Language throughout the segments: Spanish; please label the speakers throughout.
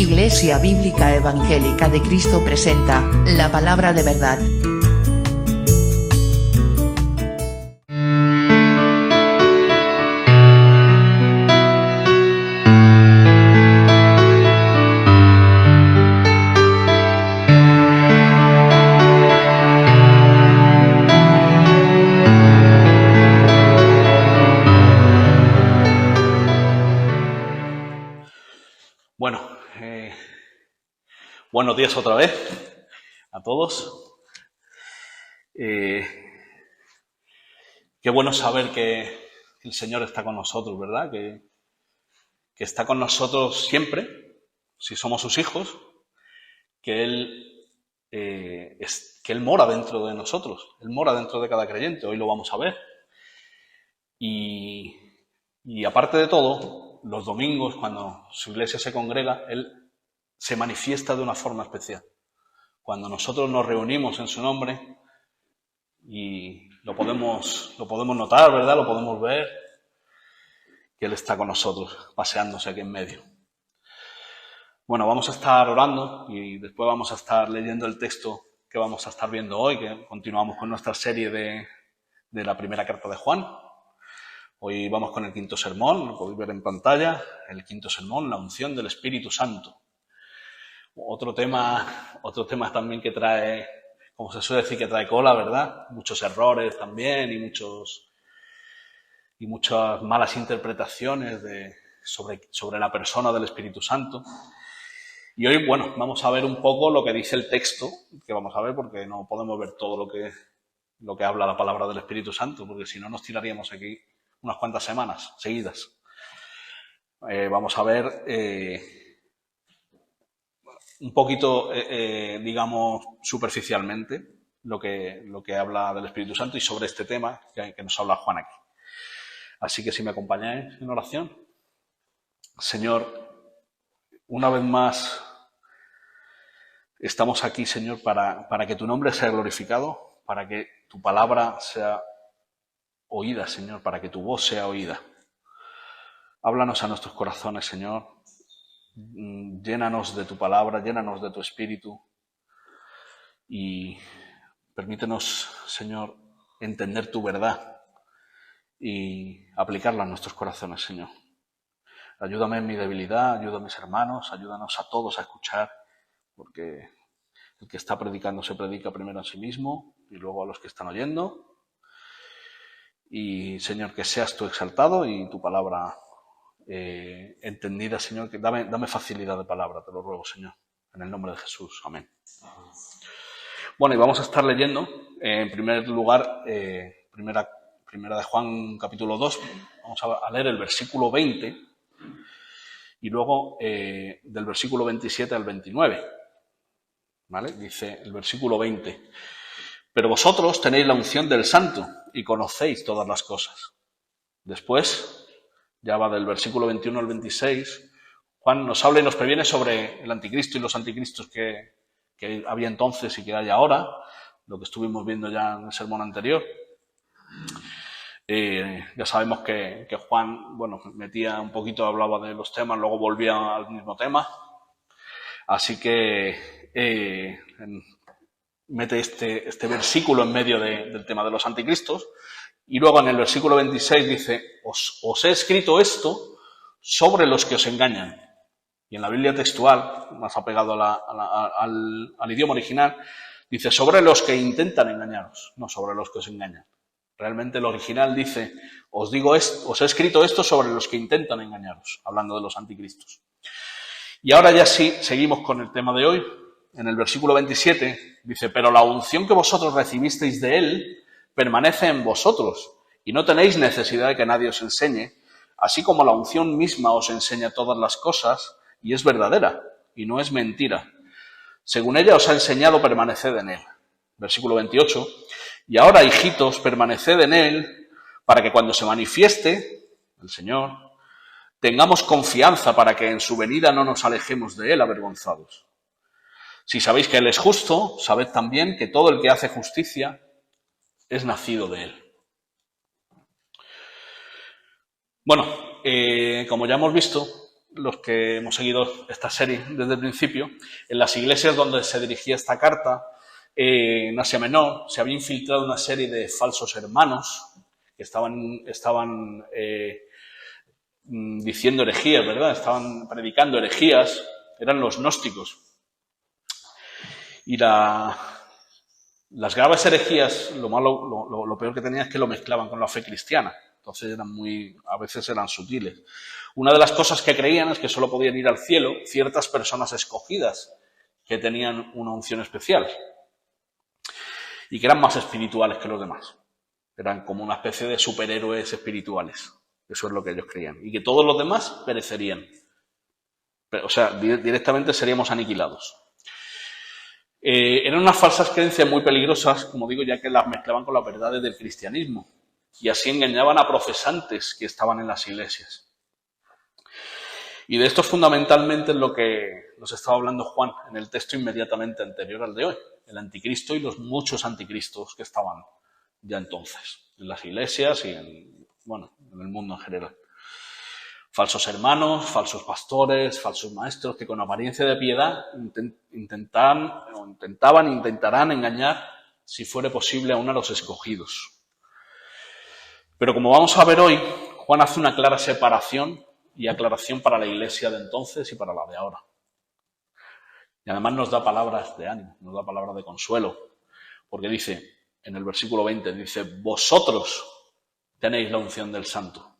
Speaker 1: Iglesia Bíblica Evangélica de Cristo presenta la palabra de verdad.
Speaker 2: Bueno, buenos días otra vez a todos. Qué bueno saber que el Señor está con nosotros, ¿verdad? Que está con nosotros siempre, si somos sus hijos, que Él mora dentro de nosotros, Él mora dentro de cada creyente, hoy lo vamos a ver. Y aparte de todo, los domingos, cuando su iglesia se congrega, Él se manifiesta de una forma especial. Cuando nosotros nos reunimos en su nombre y lo podemos notar, ¿verdad? Lo podemos ver, que Él está con nosotros, paseándose aquí en medio. Bueno, vamos a estar orando y después vamos a estar leyendo el texto que vamos a estar viendo hoy, que continuamos con nuestra serie de la primera carta de Juan. Hoy vamos con el quinto sermón, lo podéis ver en pantalla, el quinto sermón, la unción del Espíritu Santo. Otro tema también que trae, como se suele decir, que trae cola, ¿verdad? Muchos errores también y muchas malas interpretaciones sobre la persona del Espíritu Santo. Y hoy, bueno, vamos a ver un poco lo que dice el texto, que vamos a ver porque no podemos ver todo lo que habla la palabra del Espíritu Santo, porque si no nos tiraríamos aquí unas cuantas semanas seguidas. Vamos a ver un poquito, digamos, superficialmente lo que habla del Espíritu Santo y sobre este tema que nos habla Juan aquí. Así que si me acompañáis en oración. Señor, una vez más estamos aquí, Señor, para que tu nombre sea glorificado, para que tu palabra sea oída, Señor, para que tu voz sea oída. Háblanos a nuestros corazones, Señor. Llénanos de tu palabra, llénanos de tu espíritu y permítenos, Señor, entender tu verdad y aplicarla a nuestros corazones, Señor. Ayúdame en mi debilidad, ayuda a mis hermanos, ayúdanos a todos a escuchar, porque el que está predicando se predica primero a sí mismo y luego a los que están oyendo. Y, Señor, que seas tú exaltado y tu palabra entendida, Señor, que dame facilidad de palabra, te lo ruego, Señor, en el nombre de Jesús. Amén. Bueno, y vamos a estar leyendo, en primer lugar, primera de Juan, capítulo 2, vamos a leer el versículo 20 y luego del versículo 27 al 29, ¿vale? Dice el versículo 20: pero vosotros tenéis la unción del Santo y conocéis todas las cosas. Después, ya va del versículo 21 al 26, Juan nos habla y nos previene sobre el anticristo y los anticristos que había entonces y que hay ahora, lo que estuvimos viendo ya en el sermón anterior. Ya sabemos que Juan, bueno, metía un poquito, hablaba de los temas, luego volvía al mismo tema. Así que mete este versículo en medio del tema de los anticristos, y luego en el versículo 26 dice: os he escrito esto sobre los que os engañan. Y en la Biblia textual, más apegado al idioma original, dice: sobre los que intentan engañaros, no sobre los que os engañan. Realmente el original dice: os he escrito esto sobre los que intentan engañaros, hablando de los anticristos. Y ahora ya sí, seguimos con el tema de hoy. En el versículo 27 dice: pero la unción que vosotros recibisteis de él permanece en vosotros y no tenéis necesidad de que nadie os enseñe, así como la unción misma os enseña todas las cosas y es verdadera y no es mentira. Según ella os ha enseñado, permaneced en él. Versículo 28: y ahora, hijitos, permaneced en él para que cuando se manifieste el Señor tengamos confianza para que en su venida no nos alejemos de él avergonzados. Si sabéis que él es justo, sabed también que todo el que hace justicia es nacido de él. Bueno, como ya hemos visto, los que hemos seguido esta serie desde el principio, en las iglesias donde se dirigía esta carta, en Asia Menor, se había infiltrado una serie de falsos hermanos que estaban diciendo herejías, ¿verdad? Estaban predicando herejías, eran los gnósticos. Y las graves herejías, lo peor que tenían es que lo mezclaban con la fe cristiana. Entonces a veces eran sutiles. Una de las cosas que creían es que solo podían ir al cielo ciertas personas escogidas que tenían una unción especial y que eran más espirituales que los demás. Eran como una especie de superhéroes espirituales. Eso es lo que ellos creían. Y que todos los demás perecerían. O sea, directamente seríamos aniquilados. Eran unas falsas creencias muy peligrosas, como digo, ya que las mezclaban con las verdades del cristianismo. Y así engañaban a profesantes que estaban en las iglesias. Y de esto fundamentalmente es lo que nos estaba hablando Juan en el texto inmediatamente anterior al de hoy. El anticristo y los muchos anticristos que estaban ya entonces en las iglesias y en el mundo en general. Falsos hermanos, falsos pastores, falsos maestros que con apariencia de piedad intentarán engañar, si fuere posible, aún a los escogidos. Pero como vamos a ver hoy, Juan hace una clara separación y aclaración para la iglesia de entonces y para la de ahora. Y además nos da palabras de ánimo, nos da palabras de consuelo, porque dice, en el versículo 20, dice, vosotros tenéis la unción del Santo.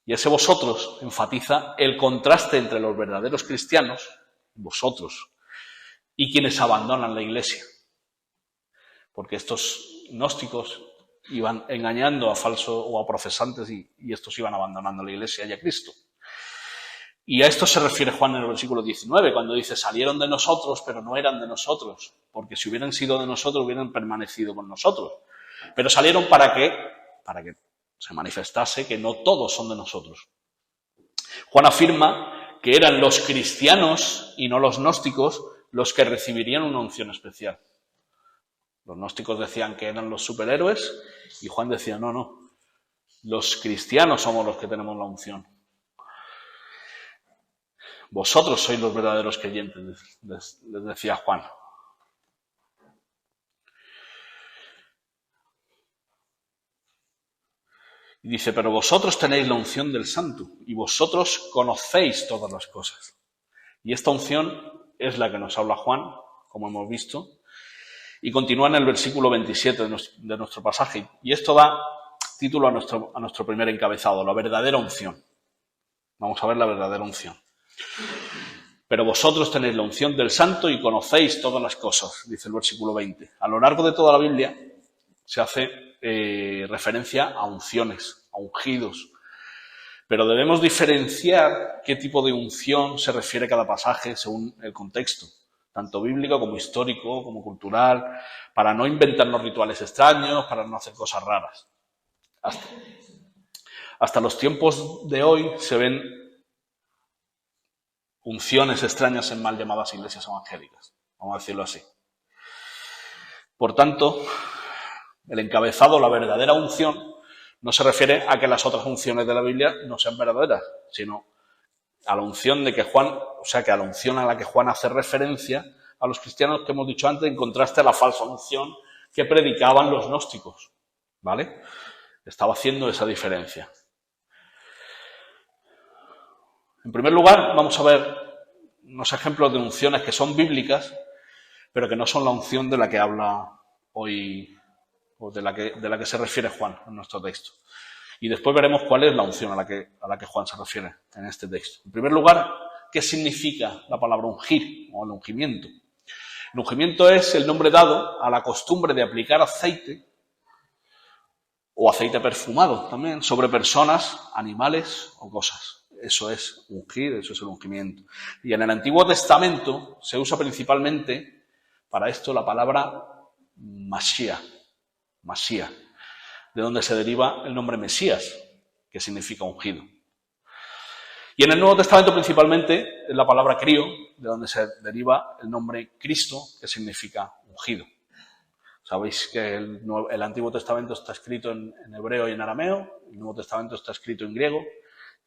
Speaker 2: Y ese vosotros enfatiza el contraste entre los verdaderos cristianos, vosotros, y quienes abandonan la iglesia. Porque estos gnósticos iban engañando a falsos o a profesantes y estos iban abandonando la iglesia y a Cristo. Y a esto se refiere Juan en el versículo 19, cuando dice, salieron de nosotros, pero no eran de nosotros, porque si hubieran sido de nosotros, hubieran permanecido con nosotros. Pero salieron para que se manifestase que no todos son de nosotros. Juan afirma que eran los cristianos y no los gnósticos los que recibirían una unción especial. Los gnósticos decían que eran los superhéroes y Juan decía, no, los cristianos somos los que tenemos la unción. Vosotros sois los verdaderos creyentes, les decía Juan. Y dice, pero vosotros tenéis la unción del Santo y vosotros conocéis todas las cosas. Y esta unción es la que nos habla Juan, como hemos visto, y continúa en el versículo 27 de nuestro pasaje. Y esto da título a nuestro primer encabezado, la verdadera unción. Vamos a ver la verdadera unción. Pero vosotros tenéis la unción del Santo y conocéis todas las cosas, dice el versículo 20. A lo largo de toda la Biblia se hace referencia a unciones, a ungidos. Pero debemos diferenciar qué tipo de unción se refiere cada pasaje según el contexto, tanto bíblico como histórico, como cultural, para no inventarnos rituales extraños, para no hacer cosas raras. Hasta los tiempos de hoy se ven unciones extrañas en mal llamadas iglesias evangélicas, vamos a decirlo así. Por tanto, el encabezado, la verdadera unción, no se refiere a que las otras unciones de la Biblia no sean verdaderas, sino a la unción de que Juan, o sea, que a la unción a la que Juan hace referencia a los cristianos que hemos dicho antes, en contraste a la falsa unción que predicaban los gnósticos, ¿vale? Estaba haciendo esa diferencia. En primer lugar, vamos a ver unos ejemplos de unciones que son bíblicas, pero que no son la unción de la que habla hoy, o de la que se refiere Juan en nuestro texto. Y después veremos cuál es la unción a la que Juan se refiere en este texto. En primer lugar, ¿qué significa la palabra ungir o el ungimiento? El ungimiento es el nombre dado a la costumbre de aplicar aceite o aceite perfumado también sobre personas, animales o cosas. Eso es ungir, eso es el ungimiento. Y en el Antiguo Testamento se usa principalmente para esto la palabra Mashiach, de donde se deriva el nombre Mesías, que significa ungido. Y en el Nuevo Testamento principalmente es la palabra crío, de donde se deriva el nombre Cristo, que significa ungido. Sabéis que el Antiguo Testamento está escrito en hebreo y en arameo, el Nuevo Testamento está escrito en griego.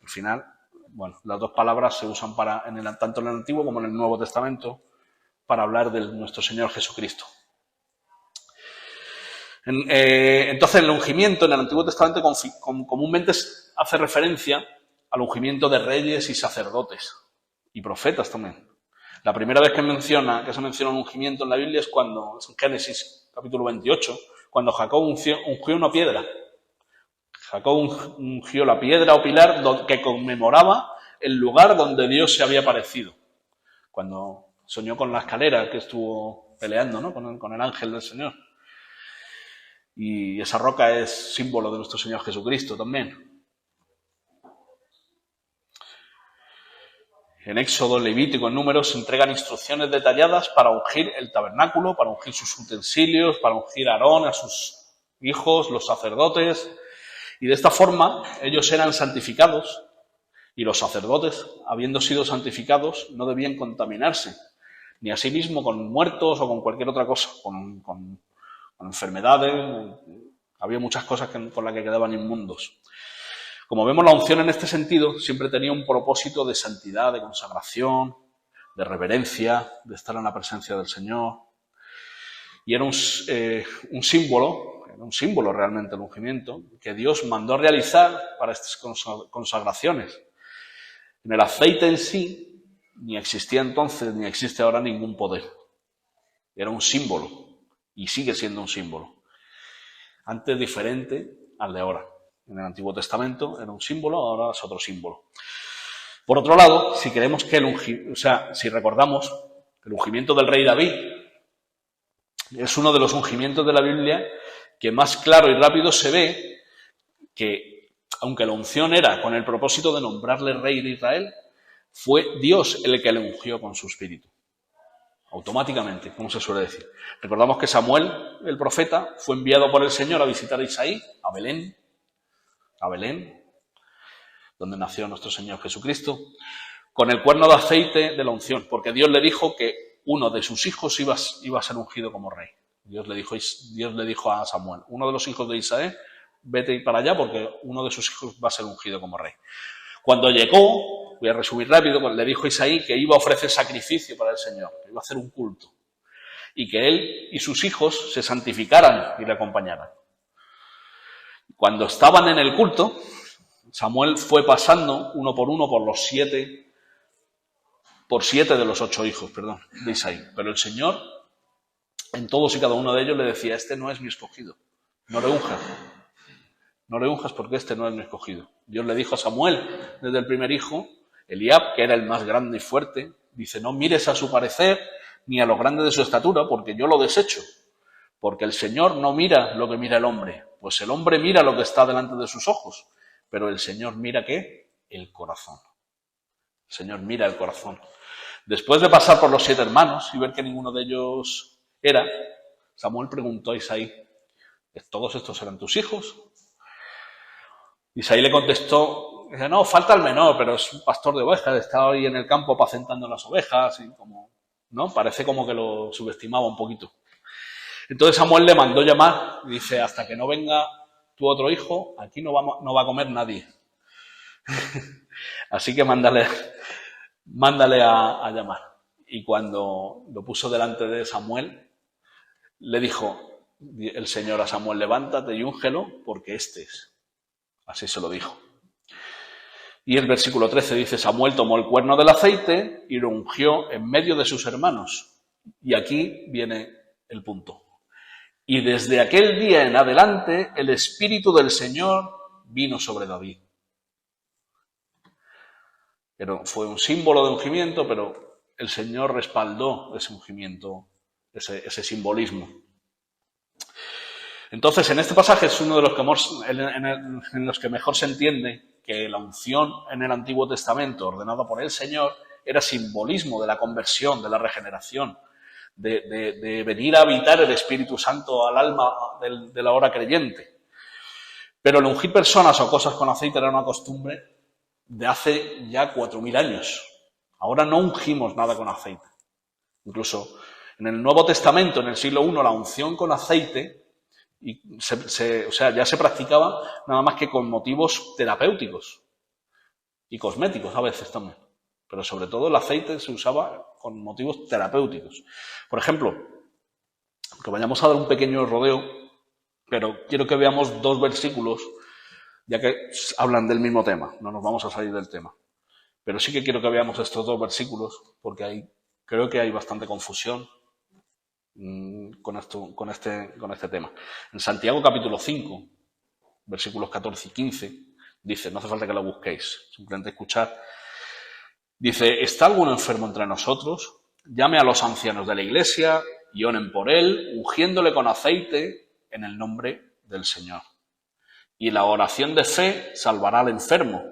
Speaker 2: Al final, bueno, las dos palabras se usan tanto en el Antiguo como en el Nuevo Testamento para hablar de nuestro Señor Jesucristo. Entonces, el ungimiento en el Antiguo Testamento comúnmente hace referencia al ungimiento de reyes y sacerdotes y profetas también. La primera vez que se menciona un ungimiento en la Biblia es cuando, en Génesis capítulo 28, cuando Jacob ungió una piedra. Jacob ungió la piedra o pilar que conmemoraba el lugar donde Dios se había aparecido. Cuando soñó con la escalera que estuvo peleando, ¿no?, con el ángel del Señor. Y esa roca es símbolo de nuestro Señor Jesucristo también. En Éxodo, Levítico, en Números se entregan instrucciones detalladas para ungir el tabernáculo, para ungir sus utensilios, para ungir a Aarón, a sus hijos, los sacerdotes. Y de esta forma ellos eran santificados y los sacerdotes, habiendo sido santificados, no debían contaminarse, ni a sí mismo con muertos o con cualquier otra cosa, con enfermedades. Había muchas cosas con las que quedaban inmundos. Como vemos, la unción en este sentido siempre tenía un propósito de santidad, de consagración, de reverencia, de estar en la presencia del Señor. Y era un símbolo realmente el ungimiento, que Dios mandó realizar para estas consagraciones. En el aceite en sí ni existía entonces ni existe ahora ningún poder. Era un símbolo y sigue siendo un símbolo. Antes diferente al de ahora. En el Antiguo Testamento era un símbolo, ahora es otro símbolo. Por otro lado, si recordamos, el ungimiento del rey David es uno de los ungimientos de la Biblia que más claro y rápido se ve que, aunque la unción era con el propósito de nombrarle rey de Israel, fue Dios el que le ungió con su espíritu. Automáticamente, como se suele decir. Recordamos que Samuel, el profeta, fue enviado por el Señor a visitar a Isaí, a Belén, donde nació nuestro Señor Jesucristo, con el cuerno de aceite de la unción, porque Dios le dijo que uno de sus hijos iba a ser ungido como rey. Dios le dijo a Samuel, uno de los hijos de Isaí, vete para allá porque uno de sus hijos va a ser ungido como rey. Cuando llegó, voy a resumir rápido, le dijo a Isaí que iba a ofrecer sacrificio para el Señor, que iba a hacer un culto, y que él y sus hijos se santificaran y le acompañaran. Cuando estaban en el culto, Samuel fue pasando uno por 7 de los 8 hijos, de Isaí. Pero el Señor, en todos y cada uno de ellos, le decía, este no es mi escogido, no le unjas porque este no es mi escogido. Dios le dijo a Samuel, desde el primer hijo, Eliab, que era el más grande y fuerte, dice, no mires a su parecer ni a lo grande de su estatura, porque yo lo desecho. Porque el Señor no mira lo que mira el hombre, pues el hombre mira lo que está delante de sus ojos, pero el Señor mira ¿qué? El corazón. El Señor mira el corazón. Después de pasar por los 7 hermanos y ver que ninguno de ellos era, Samuel preguntó a Isaí, ¿todos estos eran tus hijos? Isaí le contestó, dice, no, falta el menor, pero es un pastor de ovejas, está hoy en el campo apacentando las ovejas, y parece como que lo subestimaba un poquito. Entonces Samuel le mandó llamar y dice, hasta que no venga tu otro hijo, aquí no va a comer nadie. Así que mándale a llamar. Y cuando lo puso delante de Samuel, le dijo el Señor a Samuel, levántate y úngelo, porque este es. Así se lo dijo. Y el versículo 13 dice, Samuel tomó el cuerno del aceite y lo ungió en medio de sus hermanos. Y aquí viene el punto. Y desde aquel día en adelante, el Espíritu del Señor vino sobre David. Fue un símbolo de ungimiento, pero el Señor respaldó ese ungimiento, ese simbolismo. Entonces, en este pasaje es uno de los que en los que mejor se entiende que la unción en el Antiguo Testamento, ordenada por el Señor, era simbolismo de la conversión, de la regeneración, de venir a habitar el Espíritu Santo al alma de la hora creyente. Pero el ungir personas o cosas con aceite era una costumbre de hace ya 4.000 años. Ahora no ungimos nada con aceite. Incluso en el Nuevo Testamento, en el siglo I, la unción con aceite ya se practicaba nada más que con motivos terapéuticos. y cosméticos a veces también. Pero sobre todo el aceite se usaba con motivos terapéuticos. Por ejemplo, que vayamos a dar un pequeño rodeo, pero quiero que veamos 2 versículos, ya que hablan del mismo tema, no nos vamos a salir del tema. Pero sí que quiero que veamos estos 2 versículos, porque creo que hay bastante confusión con este tema. En Santiago capítulo 5, versículos 14 y 15, dice, no hace falta que lo busquéis, simplemente escuchar. Dice, ¿está algún enfermo entre nosotros? Llame a los ancianos de la iglesia y oren por él, ungiéndole con aceite en el nombre del Señor. Y la oración de fe salvará al enfermo,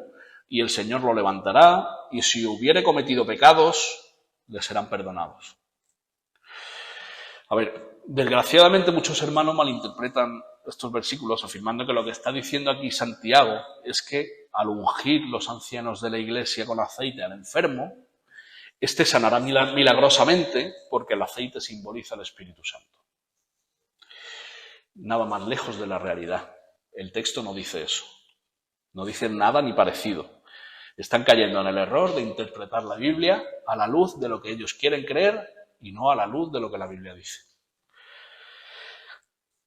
Speaker 2: y el Señor lo levantará, y si hubiere cometido pecados, le serán perdonados. A ver, desgraciadamente muchos hermanos malinterpretan estos versículos afirmando que lo que está diciendo aquí Santiago es que al ungir los ancianos de la iglesia con aceite al enfermo, este sanará milagrosamente porque el aceite simboliza al Espíritu Santo. Nada más lejos de la realidad. El texto no dice eso. No dice nada ni parecido. Están cayendo en el error de interpretar la Biblia a la luz de lo que ellos quieren creer y no a la luz de lo que la Biblia dice.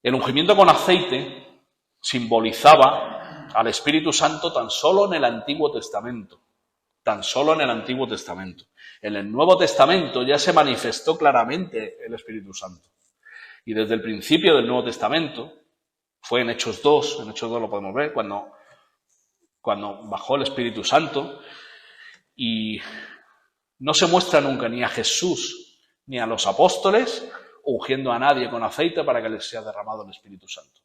Speaker 2: El ungimiento con aceite simbolizaba al Espíritu Santo tan solo en el Antiguo Testamento. Tan solo en el Antiguo Testamento. En el Nuevo Testamento ya se manifestó claramente el Espíritu Santo. Y desde el principio del Nuevo Testamento, fue en Hechos 2 lo podemos ver, cuando bajó el Espíritu Santo, y no se muestra nunca ni a Jesús ni a los apóstoles ungiendo a nadie con aceite para que les sea derramado el Espíritu Santo.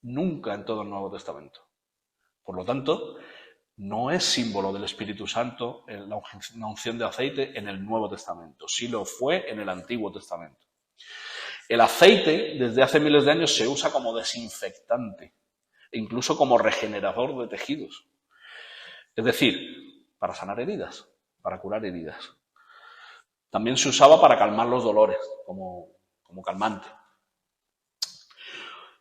Speaker 2: Nunca en todo el Nuevo Testamento. Por lo tanto, no es símbolo del Espíritu Santo la unción de aceite en el Nuevo Testamento. Sí lo fue en el Antiguo Testamento. El aceite, desde hace miles de años, se usa como desinfectante e incluso como regenerador de tejidos. Es decir, para sanar heridas, para curar heridas. También se usaba para calmar los dolores, como calmante.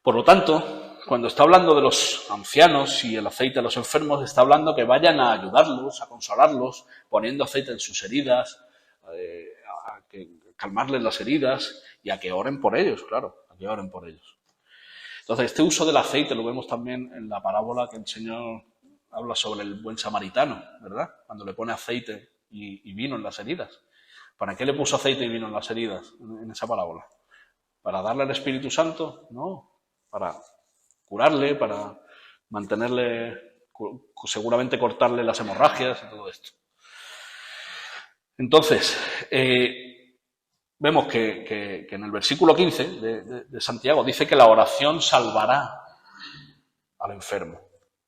Speaker 2: Por lo tanto, cuando está hablando de los ancianos y el aceite a los enfermos, está hablando que vayan a ayudarlos, a consolarlos, poniendo aceite en sus heridas, a calmarles las heridas y a que oren por ellos, claro, a que oren por ellos. Entonces, este uso del aceite lo vemos también en la parábola que el Señor habla sobre el buen samaritano, ¿verdad? Cuando le pone aceite y vino en las heridas. ¿Para qué le puso aceite y vino en las heridas en esa parábola? ¿Para darle al Espíritu Santo? No, para curarle, para mantenerle, seguramente cortarle las hemorragias y todo esto. Entonces, vemos que en el versículo 15 de Santiago dice que la oración salvará al enfermo.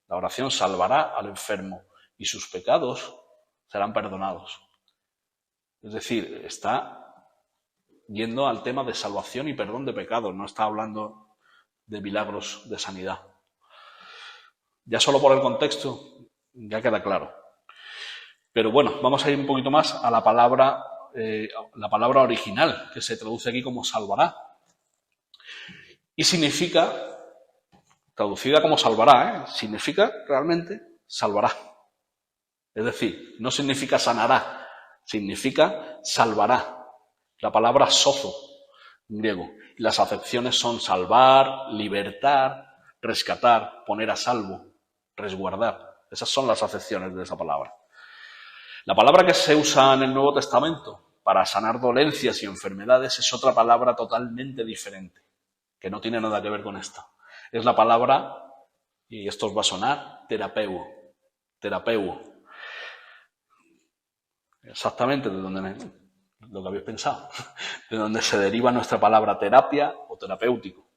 Speaker 2: La oración salvará al enfermo y sus pecados serán perdonados. Es decir, está yendo al tema de salvación y perdón de pecados, no está hablando de milagros de sanidad. Ya solo por el contexto ya queda claro. Pero bueno, vamos a ir un poquito más a la palabra original, que se traduce aquí como salvará. Y significa, traducida como salvará, significa realmente salvará. Es decir, no significa sanará, significa salvará. La palabra sozo, en griego. Y las acepciones son salvar, libertar, rescatar, poner a salvo, resguardar. Esas son las acepciones de esa palabra. La palabra que se usa en el Nuevo Testamento para sanar dolencias y enfermedades es otra palabra totalmente diferente, que no tiene nada que ver con esta. Es la palabra, y esto os va a sonar, terapeuo. Exactamente de donde lo que habéis pensado, de donde se deriva nuestra palabra terapia o terapéutico.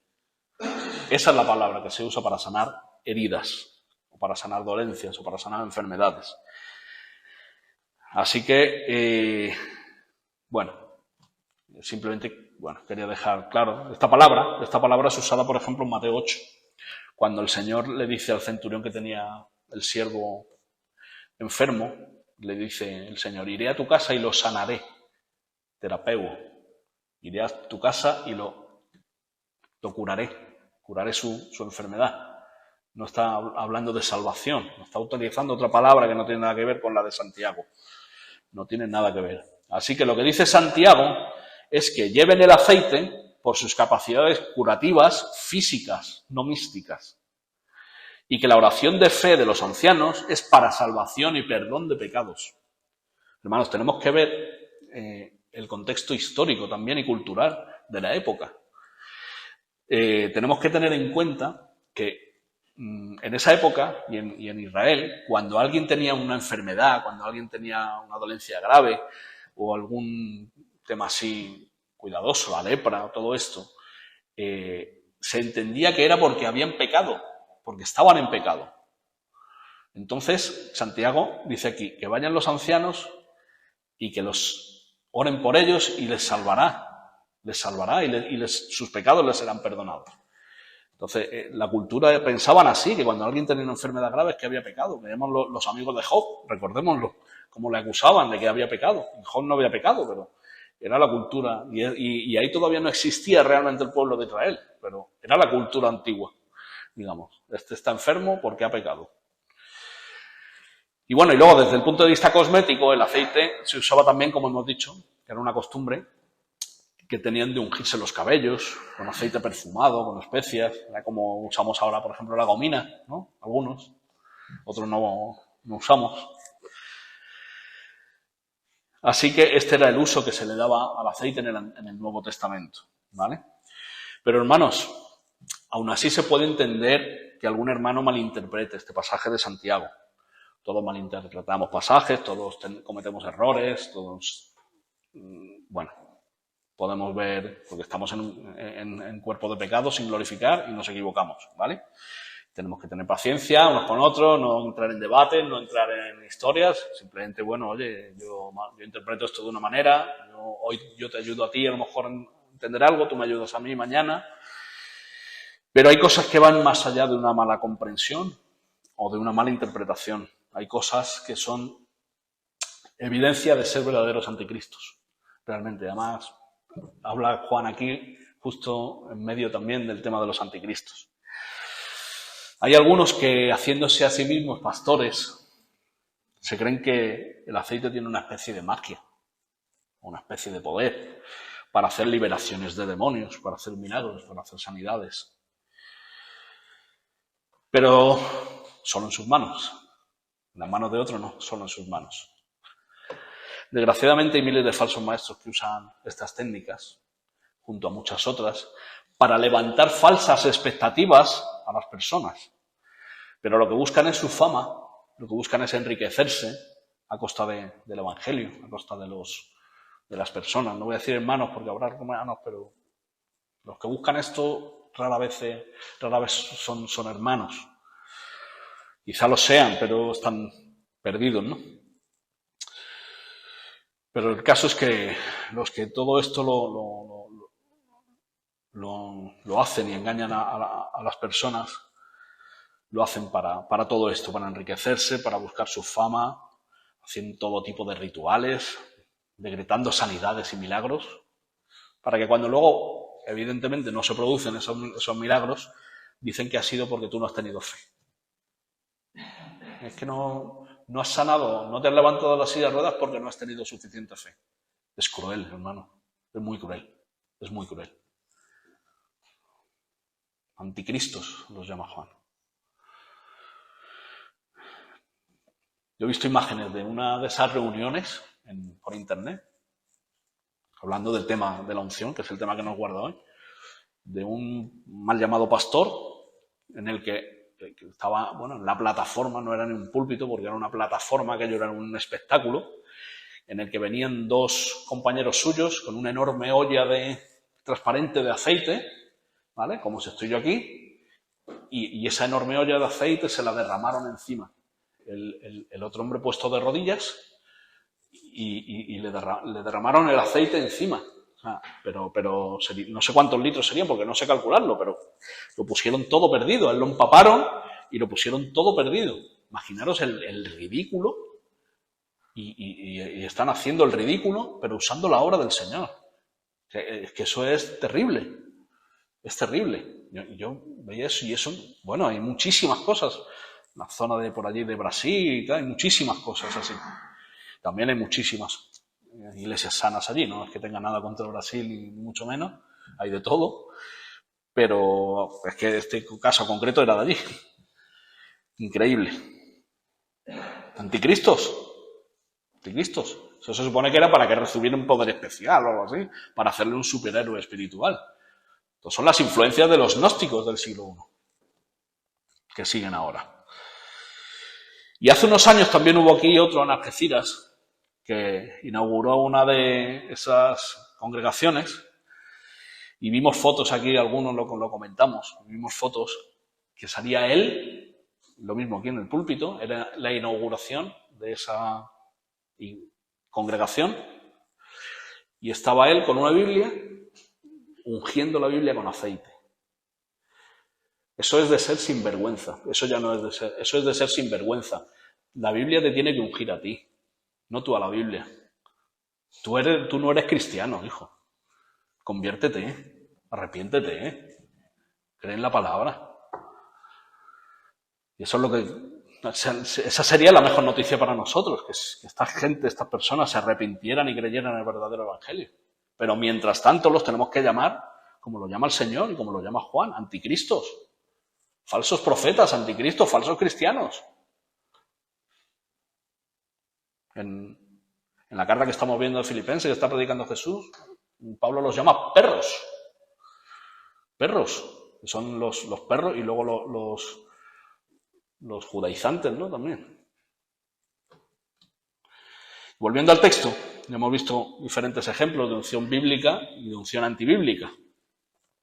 Speaker 2: Esa es la palabra que se usa para sanar heridas, o para sanar dolencias, o para sanar enfermedades. Así que, simplemente, quería dejar claro, esta palabra es usada, por ejemplo, en Mateo 8, cuando el Señor le dice al centurión que tenía el siervo enfermo, le dice el Señor, iré a tu casa y lo sanaré, terapeuo, iré a tu casa y lo curaré su enfermedad. No está hablando de salvación, está utilizando otra palabra que no tiene nada que ver con la de Santiago. No tiene nada que ver. Así que lo que dice Santiago es que lleven el aceite por sus capacidades curativas físicas, no místicas. Y que la oración de fe de los ancianos es para salvación y perdón de pecados. Hermanos, tenemos que ver el contexto histórico también y cultural de la época. Tenemos que tener en cuenta que en esa época y en Israel, cuando alguien tenía una enfermedad, cuando alguien tenía una dolencia grave o algún tema así cuidadoso, la lepra o todo esto, se entendía que era porque habían pecado, porque estaban en pecado. Entonces, Santiago dice aquí que vayan los ancianos y que los oren por ellos y les salvará y sus pecados les serán perdonados. Entonces, la cultura pensaban así, que cuando alguien tenía una enfermedad grave es que había pecado. Veíamos los amigos de Job, recordémoslo, cómo le acusaban de que había pecado. Y Job no había pecado, pero era la cultura. Y ahí todavía no existía realmente el pueblo de Israel, pero era la cultura antigua, digamos. Este está enfermo porque ha pecado. Y bueno, y luego desde el punto de vista cosmético, el aceite se usaba también, como hemos dicho, que era una costumbre que tenían de ungirse los cabellos con aceite perfumado, con especias, era como usamos ahora, por ejemplo, la gomina, ¿no? Algunos, otros no usamos. Así que este era el uso que se le daba al aceite en el Nuevo Testamento, ¿vale? Pero hermanos, aún así se puede entender que algún hermano malinterprete este pasaje de Santiago. Todos malinterpretamos pasajes, todos cometemos errores, todos, bueno, podemos ver, porque estamos en cuerpo de pecado sin glorificar y nos equivocamos, ¿vale? Tenemos que tener paciencia unos con otros, no entrar en debates, no entrar en historias, simplemente, bueno, oye, yo interpreto esto de una manera, hoy yo te ayudo a ti a lo mejor a entender algo, tú me ayudas a mí mañana, pero hay cosas que van más allá de una mala comprensión o de una mala interpretación. Hay cosas que son evidencia de ser verdaderos anticristos, realmente. Además, habla Juan aquí justo en medio también del tema de los anticristos. Hay algunos que, haciéndose a sí mismos pastores, se creen que el aceite tiene una especie de magia, una especie de poder, para hacer liberaciones de demonios, para hacer milagros, para hacer sanidades. Pero solo en sus manos. En las manos de otro no, solo en sus manos. Desgraciadamente hay miles de falsos maestros que usan estas técnicas, junto a muchas otras, para levantar falsas expectativas a las personas. Pero lo que buscan es su fama, lo que buscan es enriquecerse a costa del Evangelio, a costa de las personas. No voy a decir hermanos porque habrá hermanos, pero los que buscan esto rara vez son hermanos. Quizá lo sean, pero están perdidos, ¿no? Pero el caso es que los que todo esto lo hacen y engañan a las personas, lo hacen para todo esto, para enriquecerse, para buscar su fama, haciendo todo tipo de rituales, decretando sanidades y milagros, para que cuando luego, evidentemente, no se producen esos milagros, dicen que ha sido porque tú no has tenido fe. Es que no has sanado, no te has levantado de la silla de ruedas porque no has tenido suficiente fe. Es cruel, hermano. Es muy cruel. Es muy cruel. Anticristos los llama Juan. Yo he visto imágenes de una de esas reuniones por internet, hablando del tema de la unción, que es el tema que nos guarda hoy, de un mal llamado pastor en el que estaba, bueno, en la plataforma, no era ni un púlpito porque era una plataforma, aquello era un espectáculo, en el que venían dos compañeros suyos con una enorme olla transparente de aceite, ¿vale? Como si estoy yo aquí, y esa enorme olla de aceite se la derramaron encima. El otro hombre puesto de rodillas y le derramaron el aceite encima. O sea, pero no sé cuántos litros serían porque no sé calcularlo, pero lo pusieron todo perdido. A él lo empaparon y lo pusieron todo perdido. Imaginaros el ridículo y están haciendo el ridículo, pero usando la obra del Señor. Es que eso es terrible. Es terrible. Yo veía eso y eso, bueno, hay muchísimas cosas. La zona de por allí de Brasil y tal, hay muchísimas cosas así. También hay muchísimas iglesias sanas allí, no es que tenga nada contra Brasil ni mucho menos, hay de todo, pero es que este caso concreto era de allí. Increíble. Anticristos. Eso se supone que era para que recibiera un poder especial o algo así, para hacerle un superhéroe espiritual. Entonces son las influencias de los gnósticos del siglo I, que siguen ahora. Y hace unos años también hubo aquí otro en Algeciras, que inauguró una de esas congregaciones, y vimos fotos aquí, algunos lo comentamos, vimos fotos que salía él, lo mismo aquí en el púlpito, era la inauguración de esa congregación, y estaba él con una Biblia, ungiendo la Biblia con aceite. Eso es de ser sinvergüenza, eso ya no es de ser, eso es de ser sinvergüenza. La Biblia te tiene que ungir a ti, no tú a la Biblia. Tú no eres cristiano, hijo. Conviértete, arrepiéntete, cree en la palabra. Y eso es lo que... Esa sería la mejor noticia para nosotros, que esta gente, estas personas se arrepintieran y creyeran en el verdadero evangelio. Pero mientras tanto los tenemos que llamar, como lo llama el Señor y como lo llama Juan, anticristos, falsos profetas, anticristos, falsos cristianos. En la carta que estamos viendo de Filipenses, que está predicando Jesús, Pablo los llama perros. Perros, que son los perros, y luego los judaizantes, ¿no? También. Volviendo al texto, ya hemos visto diferentes ejemplos de unción bíblica y de unción antibíblica.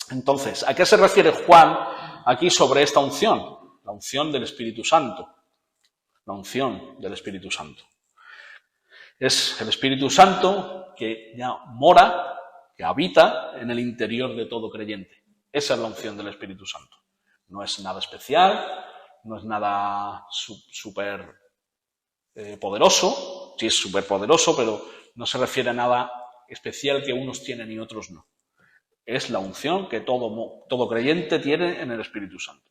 Speaker 2: Entonces, ¿a qué se refiere Juan aquí sobre esta unción? La unción del Espíritu Santo. La unción del Espíritu Santo. Es el Espíritu Santo que ya mora, que habita en el interior de todo creyente. Esa es la unción del Espíritu Santo. No es nada especial, no es nada súper poderoso, sí es súper poderoso, pero no se refiere a nada especial que unos tienen y otros no. Es la unción que todo creyente tiene en el Espíritu Santo.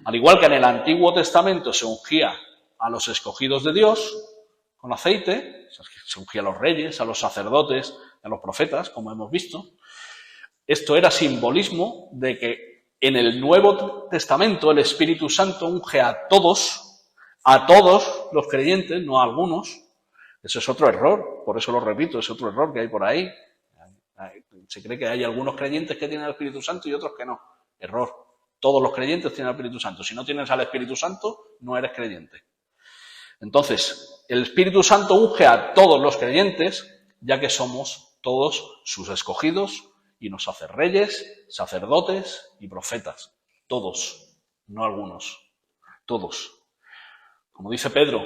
Speaker 2: Al igual que en el Antiguo Testamento se ungía a los escogidos de Dios con aceite, se ungía a los reyes, a los sacerdotes, a los profetas, como hemos visto. Esto era simbolismo de que en el Nuevo Testamento el Espíritu Santo unge a todos los creyentes, no a algunos. Eso es otro error, por eso lo repito, es otro error que hay por ahí. Se cree que hay algunos creyentes que tienen el Espíritu Santo y otros que no. Error. Todos los creyentes tienen el Espíritu Santo. Si no tienes al Espíritu Santo, no eres creyente. Entonces, el Espíritu Santo unge a todos los creyentes, ya que somos todos sus escogidos y nos hace reyes, sacerdotes y profetas. Todos, no algunos. Todos. Como dice Pedro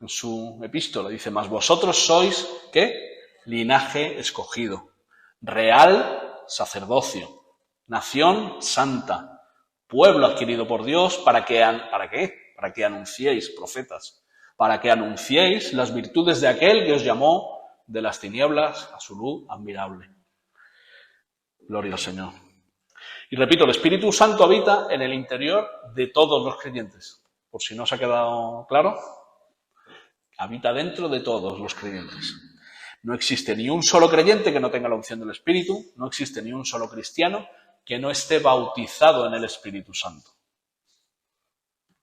Speaker 2: en su epístola, dice, mas vosotros sois, ¿qué? Linaje escogido, real sacerdocio, nación santa, pueblo adquirido por Dios, ¿para qué? Para que anunciéis, profetas, para que anunciéis las virtudes de aquel que os llamó de las tinieblas a su luz admirable. Gloria al Señor. Y repito, el Espíritu Santo habita en el interior de todos los creyentes. Por si no os ha quedado claro, habita dentro de todos los creyentes. No existe ni un solo creyente que no tenga la unción del Espíritu, no existe ni un solo cristiano que no esté bautizado en el Espíritu Santo.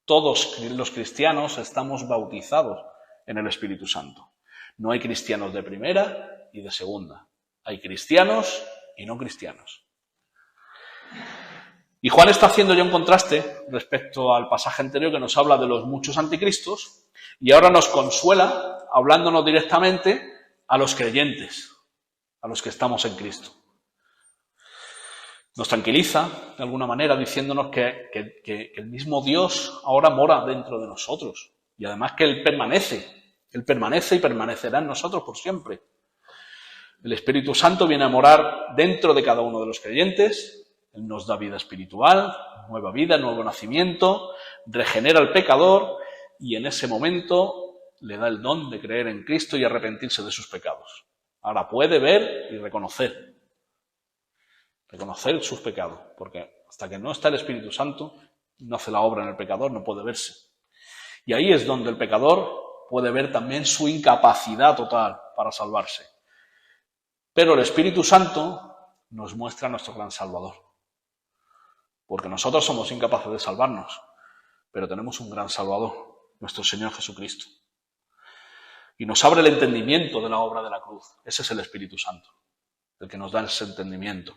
Speaker 2: Todos los cristianos estamos bautizados en el Espíritu Santo. No hay cristianos de primera y de segunda. Hay cristianos y no cristianos. Y Juan está haciendo ya un contraste respecto al pasaje anterior que nos habla de los muchos anticristos y ahora nos consuela hablándonos directamente a los creyentes, a los que estamos en Cristo. Nos tranquiliza, de alguna manera, diciéndonos que el mismo Dios ahora mora dentro de nosotros. Y además que Él permanece y permanecerá en nosotros por siempre. El Espíritu Santo viene a morar dentro de cada uno de los creyentes. Él nos da vida espiritual, nueva vida, nuevo nacimiento, regenera al pecador y en ese momento le da el don de creer en Cristo y arrepentirse de sus pecados. Ahora puede ver y reconocer. reconocer sus pecados, porque hasta que no está el Espíritu Santo, no hace la obra en el pecador, no puede verse. Y ahí es donde el pecador puede ver también su incapacidad total para salvarse. Pero el Espíritu Santo nos muestra a nuestro gran Salvador. Porque nosotros somos incapaces de salvarnos, pero tenemos un gran Salvador, nuestro Señor Jesucristo. Y nos abre el entendimiento de la obra de la cruz. Ese es el Espíritu Santo, el que nos da ese entendimiento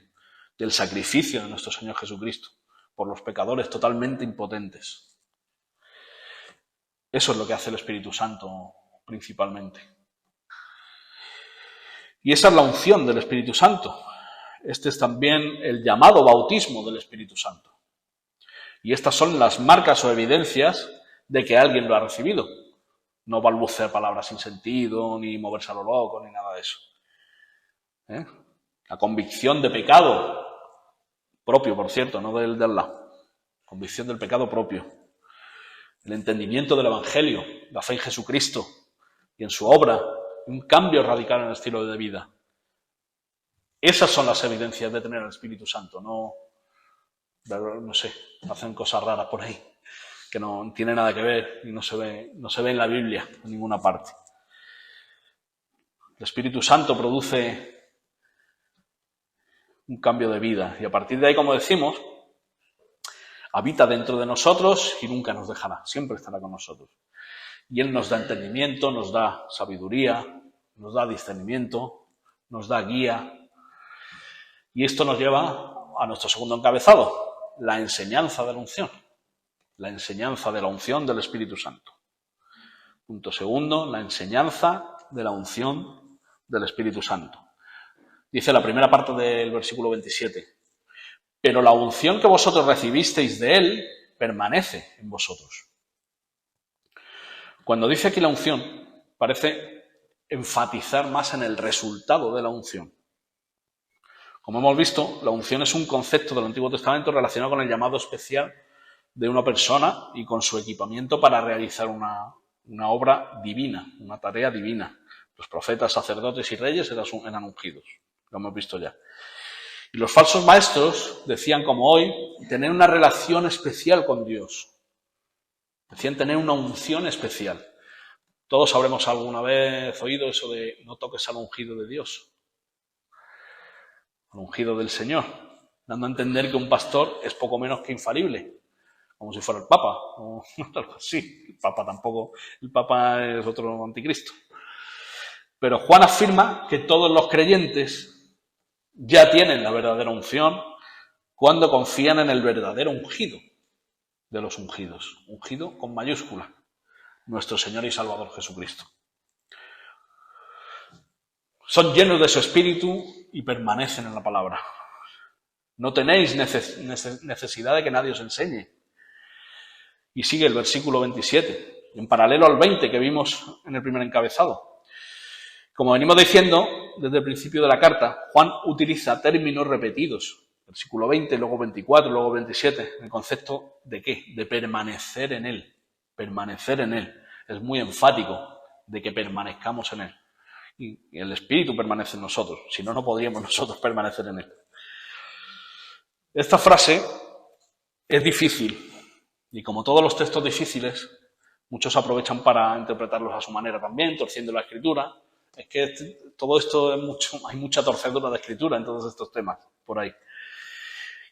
Speaker 2: del sacrificio de nuestro Señor Jesucristo por los pecadores totalmente impotentes. Eso es lo que hace el Espíritu Santo principalmente. Y esa es la unción del Espíritu Santo. Este es también el llamado bautismo del Espíritu Santo. Y estas son las marcas o evidencias de que alguien lo ha recibido. No balbucear palabras sin sentido, ni moverse a lo loco, ni nada de eso. La convicción de pecado propio, por cierto, no del de al lado. Convicción del pecado propio. El entendimiento del Evangelio, la fe en Jesucristo y en su obra, un cambio radical en el estilo de vida. Esas son las evidencias de tener el Espíritu Santo, no sé, hacen cosas raras por ahí, que no tiene nada que ver y no se ve en la Biblia en ninguna parte. El Espíritu Santo produce un cambio de vida y a partir de ahí, como decimos, habita dentro de nosotros y nunca nos dejará, siempre estará con nosotros. Y Él nos da entendimiento, nos da sabiduría, nos da discernimiento, nos da guía. Y esto nos lleva a nuestro segundo encabezado, la enseñanza de la unción. La enseñanza de la unción del Espíritu Santo. Punto segundo, la enseñanza de la unción del Espíritu Santo. Dice la primera parte del versículo 27. Pero la unción que vosotros recibisteis de Él permanece en vosotros. Cuando dice aquí la unción, parece enfatizar más en el resultado de la unción. Como hemos visto, la unción es un concepto del Antiguo Testamento relacionado con el llamado especial de una persona y con su equipamiento para realizar una obra divina, una tarea divina. Los profetas, sacerdotes y reyes eran ungidos, lo hemos visto ya. Y los falsos maestros decían, como hoy, tener una relación especial con Dios. Decían tener una unción especial. Todos habremos alguna vez oído eso de no toques al ungido de Dios, al ungido del Señor, dando a entender que un pastor es poco menos que infalible, como si fuera el Papa, o algo así. El Papa es otro anticristo. Pero Juan afirma que todos los creyentes ya tienen la verdadera unción cuando confían en el verdadero ungido de los ungidos, ungido con mayúscula, nuestro Señor y Salvador Jesucristo. Son llenos de su espíritu y permanecen en la palabra. No tenéis necesidad de que nadie os enseñe. Y sigue el versículo 27, en paralelo al 20 que vimos en el primer encabezado. Como venimos diciendo desde el principio de la carta, Juan utiliza términos repetidos. Versículo 20, luego 24, luego 27. ¿El concepto de qué? De permanecer en Él. Permanecer en Él. Es muy enfático de que permanezcamos en Él. Y el Espíritu permanece en nosotros. Si no, no podríamos nosotros permanecer en Él. Esta frase es difícil. Y como todos los textos difíciles, muchos aprovechan para interpretarlos a su manera también, torciendo la Escritura. Es que todo esto hay mucha torcedura de Escritura en todos estos temas por ahí.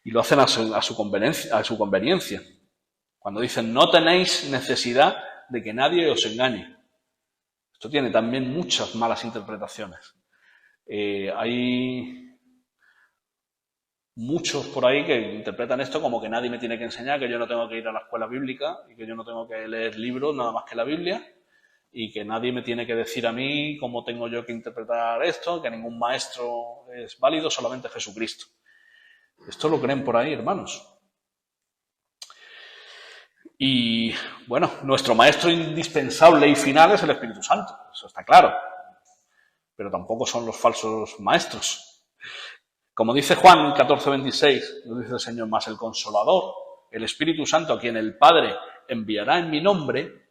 Speaker 2: Y lo hacen a su conveniencia. Cuando dicen, no tenéis necesidad de que nadie os engañe. Esto tiene también muchas malas interpretaciones. Hay muchos por ahí que interpretan esto como que nadie me tiene que enseñar, que yo no tengo que ir a la escuela bíblica y que yo no tengo que leer libros nada más que la Biblia y que nadie me tiene que decir a mí cómo tengo yo que interpretar esto, que ningún maestro es válido, solamente Jesucristo. Esto lo creen por ahí, hermanos. Y, bueno, nuestro maestro indispensable y final es el Espíritu Santo, eso está claro. Pero tampoco son los falsos maestros. Como dice Juan 14:26, nos dice el Señor, más el Consolador, el Espíritu Santo, a quien el Padre enviará en mi nombre,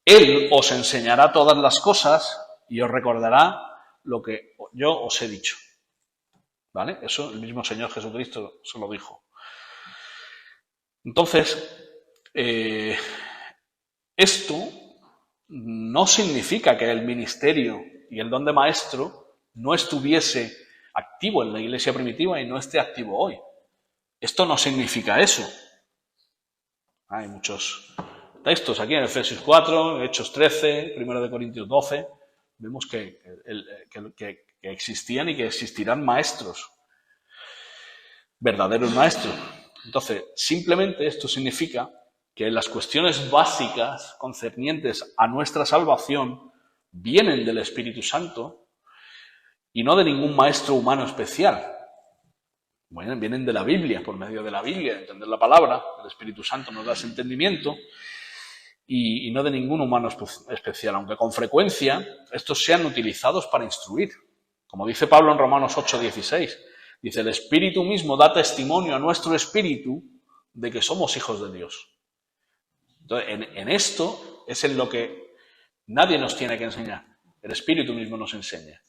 Speaker 2: Él os enseñará todas las cosas y os recordará lo que yo os he dicho. ¿Vale? Eso el mismo Señor Jesucristo se lo dijo. Entonces, esto no significa que el ministerio y el don de maestro no estuviese activo en la iglesia primitiva y no esté activo hoy. Esto no significa eso. Hay muchos textos aquí en Efesios 4, Hechos 13, 1 Corintios 12. Vemos que existían y que existirán maestros, verdaderos maestros. Entonces, simplemente esto significa que las cuestiones básicas concernientes a nuestra salvación vienen del Espíritu Santo y no de ningún maestro humano especial. Bueno, vienen de la Biblia, por medio de la Biblia, de entender la palabra. El Espíritu Santo nos da ese entendimiento y no de ningún humano especial, aunque con frecuencia estos sean utilizados para instruir. Como dice Pablo en Romanos 8:16, dice, el Espíritu mismo da testimonio a nuestro espíritu de que somos hijos de Dios. Entonces, en esto es en lo que nadie nos tiene que enseñar. El Espíritu mismo nos enseña.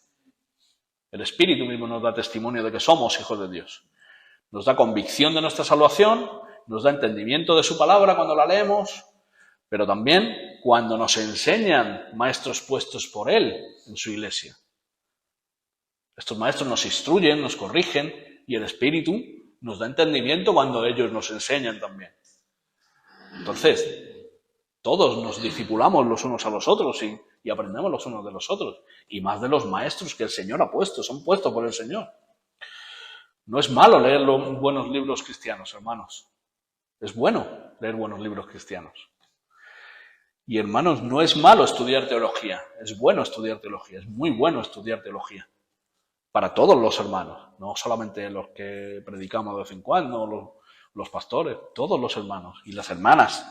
Speaker 2: El Espíritu mismo nos da testimonio de que somos hijos de Dios. Nos da convicción de nuestra salvación, nos da entendimiento de su palabra cuando la leemos, pero también cuando nos enseñan maestros puestos por Él en su iglesia. Estos maestros nos instruyen, nos corrigen y el Espíritu nos da entendimiento cuando ellos nos enseñan también. Entonces, todos nos discipulamos los unos a los otros y aprendemos los unos de los otros. Y más de los maestros que el Señor ha puesto, son puestos por el Señor. No es malo leer los buenos libros cristianos, hermanos. Es bueno leer buenos libros cristianos. Y hermanos, no es malo estudiar teología. Es bueno estudiar teología. Es muy bueno estudiar teología. Para todos los hermanos. No solamente los que predicamos de vez en cuando, los pastores. Todos los hermanos. Y las hermanas.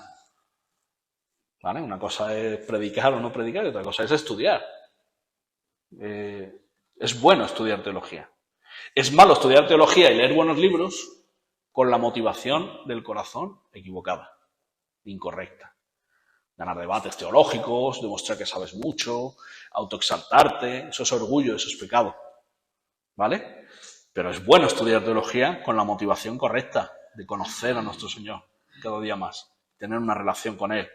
Speaker 2: ¿Vale? Una cosa es predicar o no predicar y otra cosa es estudiar. Es bueno estudiar teología. Es malo estudiar teología y leer buenos libros con la motivación del corazón equivocada, incorrecta. Ganar debates teológicos, demostrar que sabes mucho, autoexaltarte, eso es orgullo, eso es pecado. ¿Vale? Pero es bueno estudiar teología con la motivación correcta de conocer a nuestro Señor cada día más, tener una relación con Él.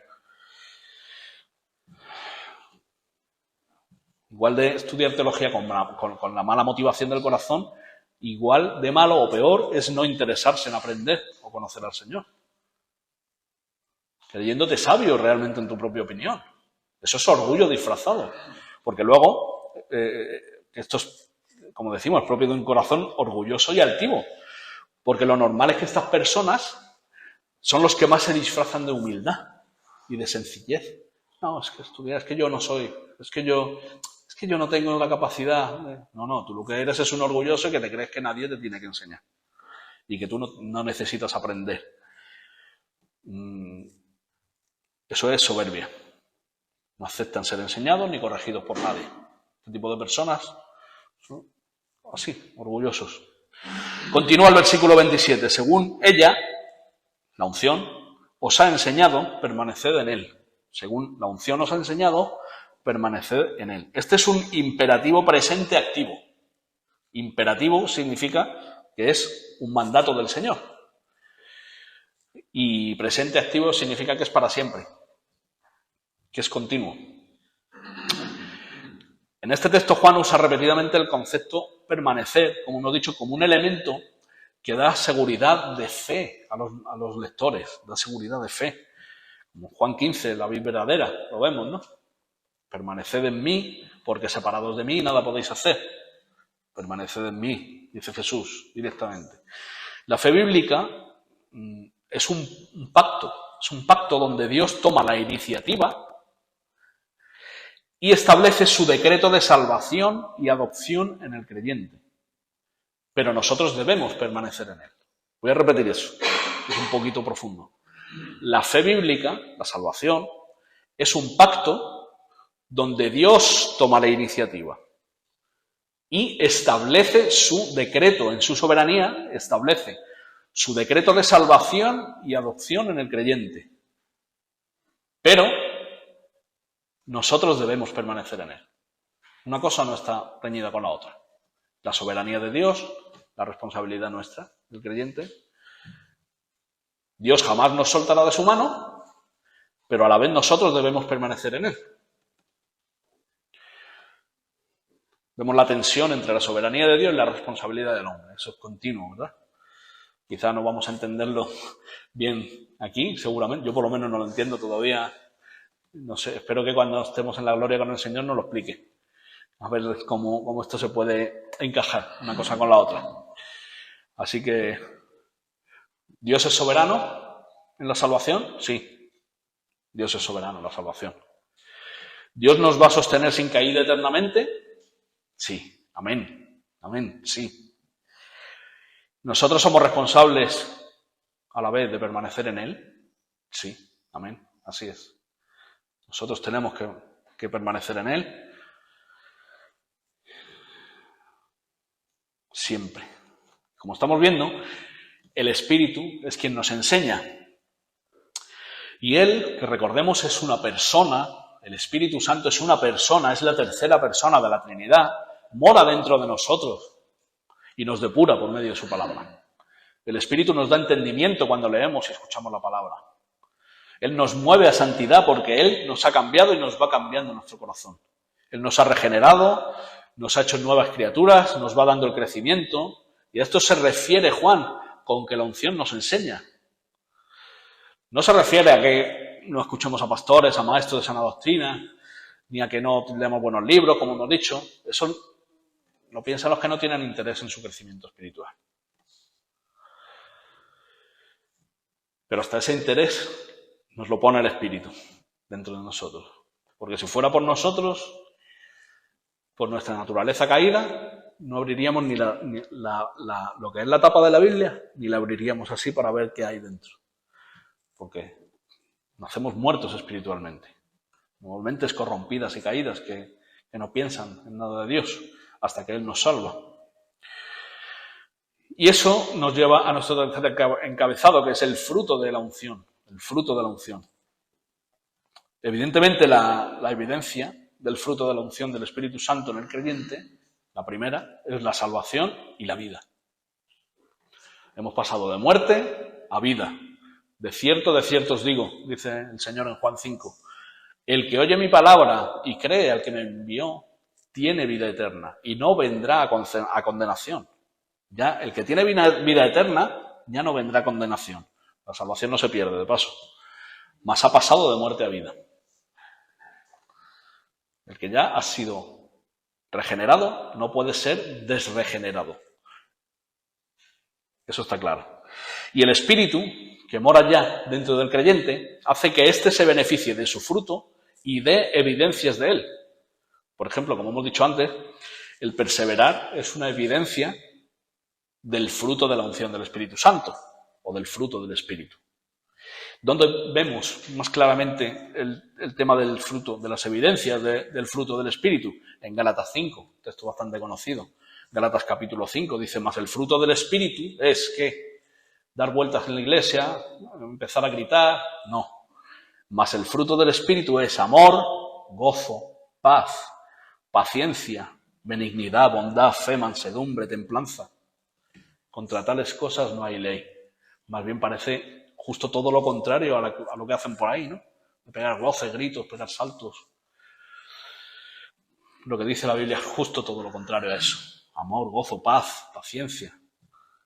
Speaker 2: Igual de estudiar teología con la mala motivación del corazón, igual de malo o peor es no interesarse en aprender o conocer al Señor. Creyéndote sabio realmente en tu propia opinión. Eso es orgullo disfrazado. Porque luego, esto es, como decimos, propio de un corazón orgulloso y altivo. Porque lo normal es que estas personas son los que más se disfrazan de humildad y de sencillez. No, es que estudiar, es que yo no soy, es que yo no tengo la capacidad. No, tú lo que eres es un orgulloso que te crees que nadie te tiene que enseñar y que tú no necesitas aprender. Eso es soberbia. No aceptan ser enseñados ni corregidos por nadie. Este tipo de personas son así, orgullosos. Continúa el versículo 27. Según ella, la unción, os ha enseñado, permaneced en él. Según la unción os ha enseñado, permaneced en él. Este es un imperativo presente activo. Imperativo significa que es un mandato del Señor. Y presente activo significa que es para siempre, que es continuo. En este texto Juan usa repetidamente el concepto permanecer, como hemos dicho, como un elemento que da seguridad de fe a los lectores, da seguridad de fe. Como Juan 15, la vida verdadera, lo vemos, ¿no? Permaneced en mí, porque separados de mí nada podéis hacer. Permaneced en mí, dice Jesús directamente. La fe bíblica es un pacto donde Dios toma la iniciativa y establece su decreto de salvación y adopción en el creyente. Pero nosotros debemos permanecer en él. Voy a repetir eso, es un poquito profundo. La fe bíblica, la salvación, es un pacto donde Dios toma la iniciativa y establece su decreto en su soberanía, establece su decreto de salvación y adopción en el creyente. Pero nosotros debemos permanecer en él. Una cosa no está reñida con la otra. La soberanía de Dios, la responsabilidad nuestra, del creyente. Dios jamás nos soltará de su mano, pero a la vez nosotros debemos permanecer en él. Vemos la tensión entre la soberanía de Dios y la responsabilidad del hombre. Eso es continuo, ¿verdad? Quizá no vamos a entenderlo bien aquí, seguramente. Yo por lo menos no lo entiendo todavía. No sé, espero que cuando estemos en la gloria con el Señor nos lo explique. A ver cómo esto se puede encajar una cosa con la otra. Así que, ¿Dios es soberano en la salvación? Sí, Dios es soberano en la salvación. ¿Dios nos va a sostener sin caída eternamente? Sí, amén, amén, sí. ¿Nosotros somos responsables a la vez de permanecer en él? Sí, amén, así es. Nosotros tenemos que permanecer en él siempre. Como estamos viendo, el Espíritu es quien nos enseña. Y él, que recordemos, es una persona, el Espíritu Santo es una persona, es la tercera persona de la Trinidad, mora dentro de nosotros y nos depura por medio de su palabra. El Espíritu nos da entendimiento cuando leemos y escuchamos la palabra. Él nos mueve a santidad porque Él nos ha cambiado y nos va cambiando nuestro corazón. Él nos ha regenerado, nos ha hecho nuevas criaturas, nos va dando el crecimiento. Y a esto se refiere Juan con que la unción nos enseña. No se refiere a que no escuchemos a pastores, a maestros de sana doctrina, ni a que no leamos buenos libros, como hemos dicho. Eso lo piensan los que no tienen interés en su crecimiento espiritual. Pero hasta ese interés nos lo pone el Espíritu dentro de nosotros. Porque si fuera por nosotros, por nuestra naturaleza caída, no abriríamos ni lo que es la tapa de la Biblia, ni la abriríamos así para ver qué hay dentro. Porque nacemos muertos espiritualmente. Mentes corrompidas y caídas que no piensan en nada de Dios hasta que Él nos salva. Y eso nos lleva a nuestro tercer encabezado, que es el fruto de la unción. El fruto de la unción. Evidentemente, la evidencia del fruto de la unción del Espíritu Santo en el creyente, la primera, es la salvación y la vida. Hemos pasado de muerte a vida. De cierto os digo, dice el Señor en Juan 5, el que oye mi palabra y cree al que me envió, tiene vida eterna y no vendrá a condenación. Ya, el que tiene vida eterna ya no vendrá a condenación. La salvación no se pierde, de paso. Mas ha pasado de muerte a vida. El que ya ha sido regenerado no puede ser desregenerado. Eso está claro. Y el Espíritu, que mora ya dentro del creyente, hace que éste se beneficie de su fruto y de evidencias de él. Por ejemplo, como hemos dicho antes, el perseverar es una evidencia del fruto de la unción del Espíritu Santo, o del fruto del Espíritu. ¿Dónde vemos más claramente el tema del fruto, de las evidencias del fruto del Espíritu? En Gálatas 5, texto bastante conocido. Gálatas capítulo 5 dice, mas el fruto del Espíritu es que dar vueltas en la iglesia, empezar a gritar, no. Mas el fruto del Espíritu es amor, gozo, paz, paciencia, benignidad, bondad, fe, mansedumbre, templanza. Contra tales cosas no hay ley. Más bien parece justo todo lo contrario a lo que hacen por ahí, ¿no? De pegar voces, gritos, pegar saltos. Lo que dice la Biblia es justo todo lo contrario a eso. Amor, gozo, paz, paciencia,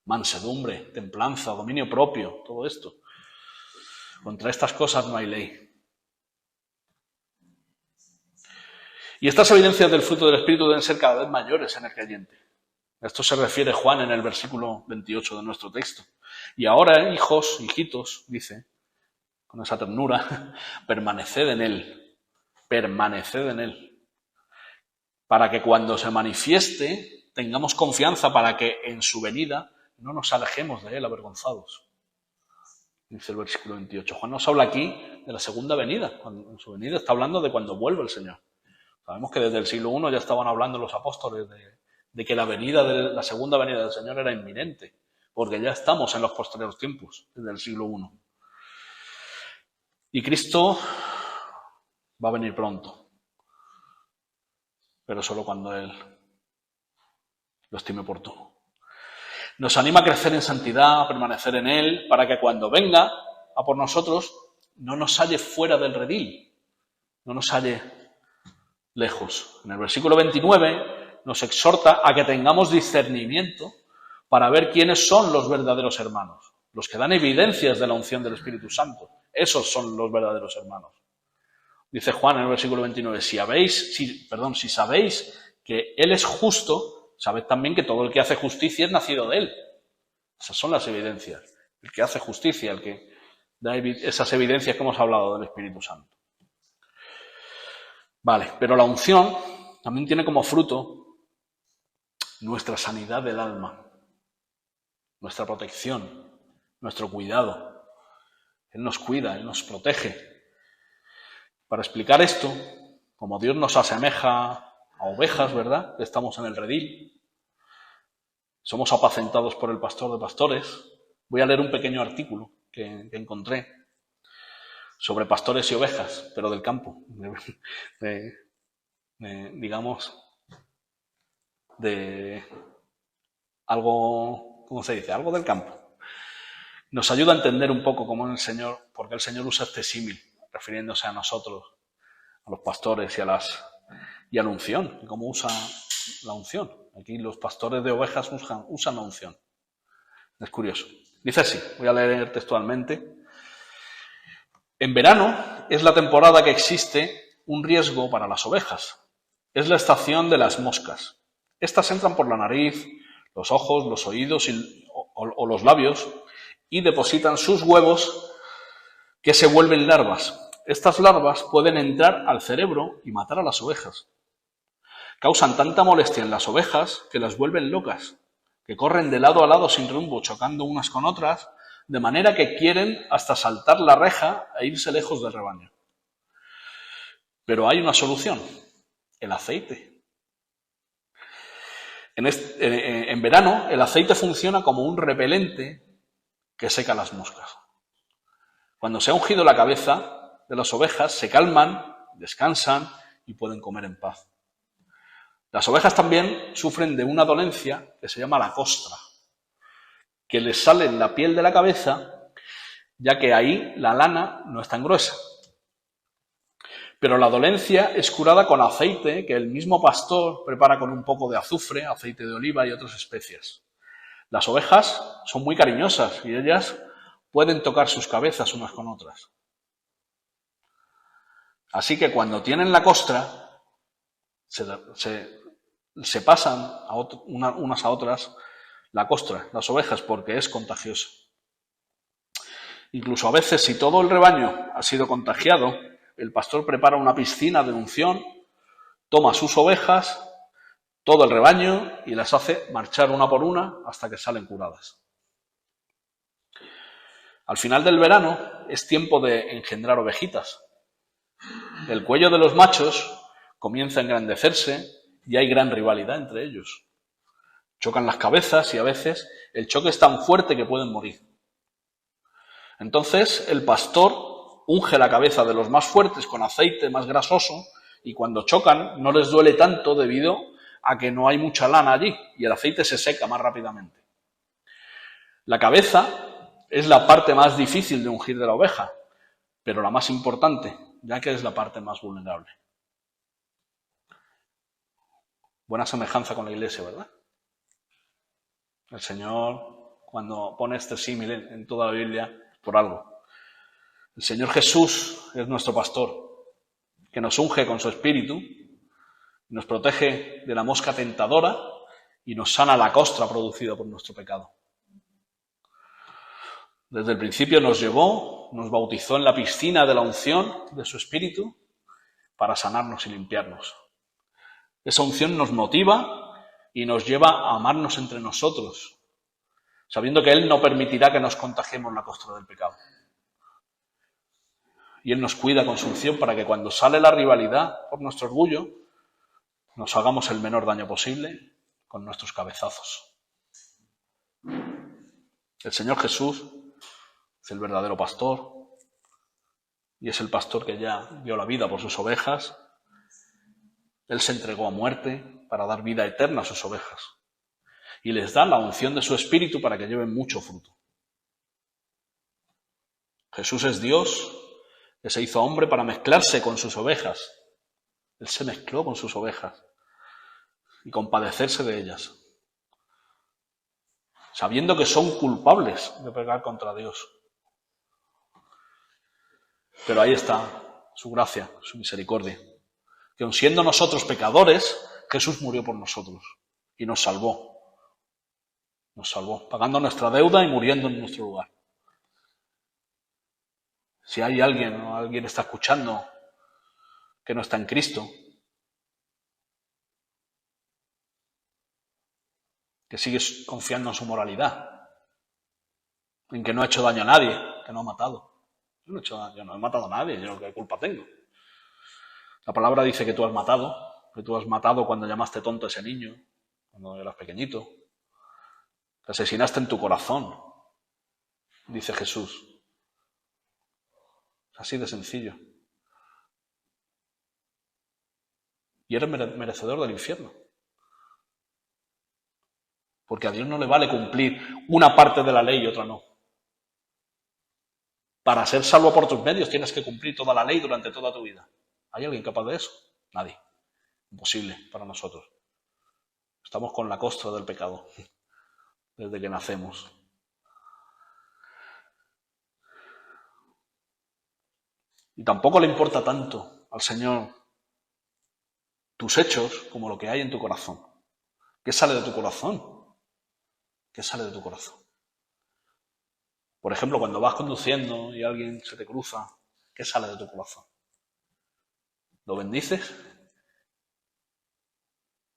Speaker 2: mansedumbre, templanza, dominio propio, todo esto. Contra estas cosas no hay ley. Y estas evidencias del fruto del Espíritu deben ser cada vez mayores en el creyente. A esto se refiere Juan en el versículo 28 de nuestro texto. Y ahora, hijos, hijitos, dice, con esa ternura, permaneced en él, para que cuando se manifieste tengamos confianza para que en su venida no nos alejemos de él avergonzados. Dice el versículo 28. Juan nos habla aquí de la segunda venida. Cuando en su venida está hablando de cuando vuelve el Señor. Sabemos que desde el siglo I ya estaban hablando los apóstoles de que la segunda venida del Señor era inminente, porque ya estamos en los posteriores tiempos, desde el siglo I. Y Cristo va a venir pronto, pero solo cuando Él lo estime oportuno. Nos anima a crecer en santidad, a permanecer en Él, para que cuando venga a por nosotros no nos halle fuera del redil, no nos halle lejos. En el versículo 29 nos exhorta a que tengamos discernimiento para ver quiénes son los verdaderos hermanos, los que dan evidencias de la unción del Espíritu Santo. Esos son los verdaderos hermanos. Dice Juan en el versículo 29, si sabéis que Él es justo, sabed también que todo el que hace justicia es nacido de Él. Esas son las evidencias. El que hace justicia, el que da esas evidencias que hemos hablado del Espíritu Santo. Vale, pero la unción también tiene como fruto nuestra sanidad del alma, nuestra protección, nuestro cuidado. Él nos cuida, Él nos protege. Para explicar esto, como Dios nos asemeja a ovejas, ¿verdad? Estamos en el redil, somos apacentados por el pastor de pastores. Voy a leer un pequeño artículo que encontré sobre pastores y ovejas, pero del campo, digamos, de algo, ¿cómo se dice? Algo del campo. Nos ayuda a entender un poco cómo el Señor, porque el Señor usa este símil, refiriéndose a nosotros, a los pastores y a la unción, y cómo usa la unción. Aquí los pastores de ovejas usan la unción. Es curioso. Dice así, voy a leer textualmente. En verano es la temporada que existe un riesgo para las ovejas. Es la estación de las moscas. Estas entran por la nariz, los ojos, los oídos o los labios y depositan sus huevos que se vuelven larvas. Estas larvas pueden entrar al cerebro y matar a las ovejas. Causan tanta molestia en las ovejas que las vuelven locas, que corren de lado a lado sin rumbo, chocando unas con otras, de manera que quieren hasta saltar la reja e irse lejos del rebaño. Pero hay una solución, el aceite. En verano, el aceite funciona como un repelente que seca las moscas. Cuando se ha ungido la cabeza de las ovejas, se calman, descansan y pueden comer en paz. Las ovejas también sufren de una dolencia que se llama la costra, que les sale en la piel de la cabeza, ya que ahí la lana no es tan gruesa. Pero la dolencia es curada con aceite que el mismo pastor prepara con un poco de azufre, aceite de oliva y otras especias. Las ovejas son muy cariñosas y ellas pueden tocar sus cabezas unas con otras. Así que cuando tienen la costra, se pasan unas a otras la costra, las ovejas, porque es contagioso. Incluso a veces, si todo el rebaño ha sido contagiado, el pastor prepara una piscina de unción, toma sus ovejas, todo el rebaño, y las hace marchar una por una hasta que salen curadas. Al final del verano es tiempo de engendrar ovejitas. El cuello de los machos comienza a engrandecerse y hay gran rivalidad entre ellos. Chocan las cabezas y a veces el choque es tan fuerte que pueden morir. Entonces el pastor unge la cabeza de los más fuertes con aceite más grasoso y cuando chocan no les duele tanto debido a que no hay mucha lana allí y el aceite se seca más rápidamente. La cabeza es la parte más difícil de ungir de la oveja, pero la más importante, ya que es la parte más vulnerable. Buena semejanza con la iglesia, ¿verdad? El Señor, cuando pone este símil en toda la Biblia, por algo. El Señor Jesús es nuestro pastor, que nos unge con su espíritu, nos protege de la mosca tentadora y nos sana la costra producida por nuestro pecado. Desde el principio nos llevó, nos bautizó en la piscina de la unción de su espíritu para sanarnos y limpiarnos. Esa unción nos motiva y nos lleva a amarnos entre nosotros, sabiendo que Él no permitirá que nos contagiemos la costra del pecado. Y Él nos cuida con su unción para que cuando sale la rivalidad por nuestro orgullo, nos hagamos el menor daño posible con nuestros cabezazos. El Señor Jesús es el verdadero pastor y es el pastor que ya dio la vida por sus ovejas. Él se entregó a muerte para dar vida eterna a sus ovejas. y les da la unción de su Espíritu para que lleven mucho fruto. Jesús es Dios, que se hizo hombre para mezclarse con sus ovejas. Él se mezcló con sus ovejas y compadecerse de ellas, sabiendo que son culpables de pecar contra Dios. Pero ahí está su gracia, su misericordia, que aun siendo nosotros pecadores, Jesús murió por nosotros y nos salvó. Nos salvó, pagando nuestra deuda y muriendo en nuestro lugar. Si hay alguien o alguien está escuchando que no está en Cristo, que sigue confiando en su moralidad, en que no ha hecho daño a nadie, que no ha matado. Yo no he matado a nadie, yo qué culpa tengo. La palabra dice que tú has matado cuando llamaste tonto a ese niño, cuando eras pequeñito. Te asesinaste en tu corazón, dice Jesús. Así de sencillo. Y eres merecedor del infierno. Porque a Dios no le vale cumplir una parte de la ley y otra no. Para ser salvo por tus medios tienes que cumplir toda la ley durante toda tu vida. ¿Hay alguien capaz de eso? Nadie. Imposible para nosotros. Estamos con la costra del pecado desde que nacemos. Y tampoco le importa tanto al Señor tus hechos como lo que hay en tu corazón. ¿Qué sale de tu corazón? ¿Qué sale de tu corazón? Por ejemplo, cuando vas conduciendo y alguien se te cruza, ¿qué sale de tu corazón? ¿Lo bendices?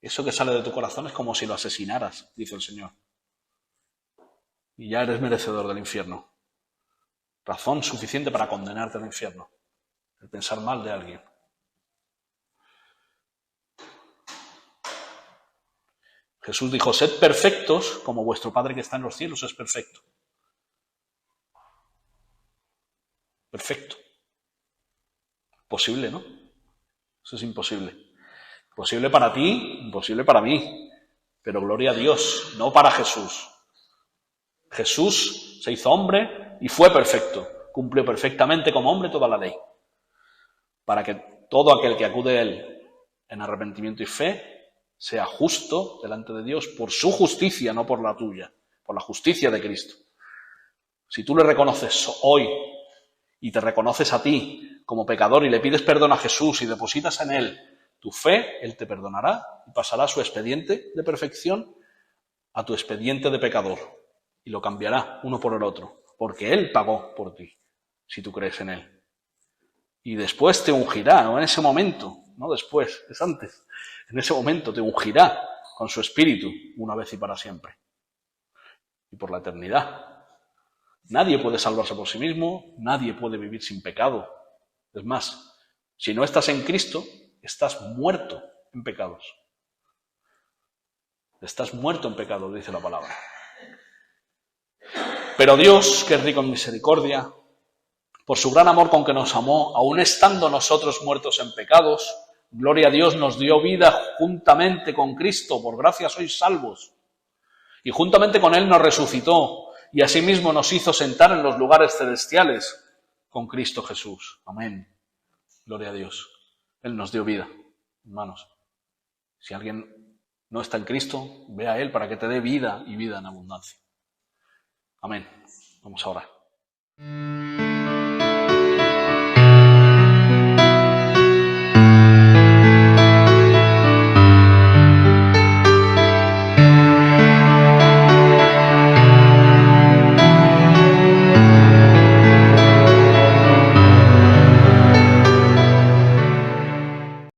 Speaker 2: Eso que sale de tu corazón es como si lo asesinaras, dice el Señor. Y ya eres merecedor del infierno. Razón suficiente para condenarte al infierno. El pensar mal de alguien. Jesús dijo, sed perfectos como vuestro Padre que está en los cielos es perfecto. Perfecto. Posible, ¿no? Eso es imposible. Imposible para ti, imposible para mí. Pero gloria a Dios, no para Jesús. Jesús se hizo hombre y fue perfecto. Cumplió perfectamente como hombre toda la ley. Para que todo aquel que acude a Él en arrepentimiento y fe sea justo delante de Dios por su justicia, no por la tuya, por la justicia de Cristo. Si tú le reconoces hoy y te reconoces a ti como pecador y le pides perdón a Jesús y depositas en Él tu fe, Él te perdonará y pasará su expediente de perfección a tu expediente de pecador y lo cambiará uno por el otro, porque Él pagó por ti, si tú crees en Él. Y después te ungirá, no en ese momento, no después, es antes. En ese momento te ungirá con su Espíritu una vez y para siempre. Y por la eternidad. Nadie puede salvarse por sí mismo, nadie puede vivir sin pecado. Es más, si no estás en Cristo, estás muerto en pecados. Estás muerto en pecado, dice la palabra. Pero Dios, que es rico en misericordia, por su gran amor con que nos amó, aun estando nosotros muertos en pecados, gloria a Dios, nos dio vida juntamente con Cristo, por gracia sois salvos. Y juntamente con Él nos resucitó, y asimismo nos hizo sentar en los lugares celestiales con Cristo Jesús. Amén. Gloria a Dios. Él nos dio vida, hermanos. Si alguien no está en Cristo, ve a Él para que te dé vida y vida en abundancia. Amén. Vamos a orar.